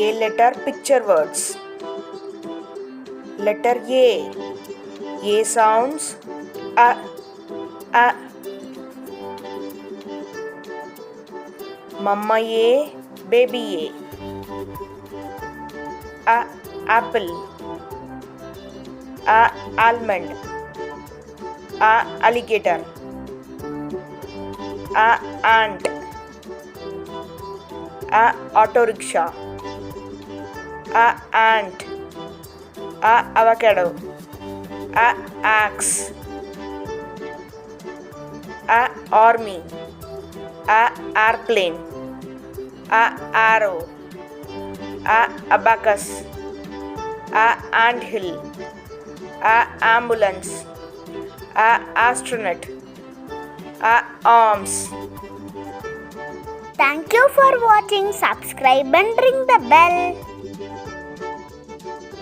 A letter picture words. Letter A. A sounds a. Mama A, baby A. Apple. A almond. A alligator. A ant. A auto rickshaw. A ant. A avocado. A axe. A army. A airplane. A arrow. A abacus. A anthill. A ambulance. A astronaut. A arms. Thank you for watching. Subscribe and ring the bell.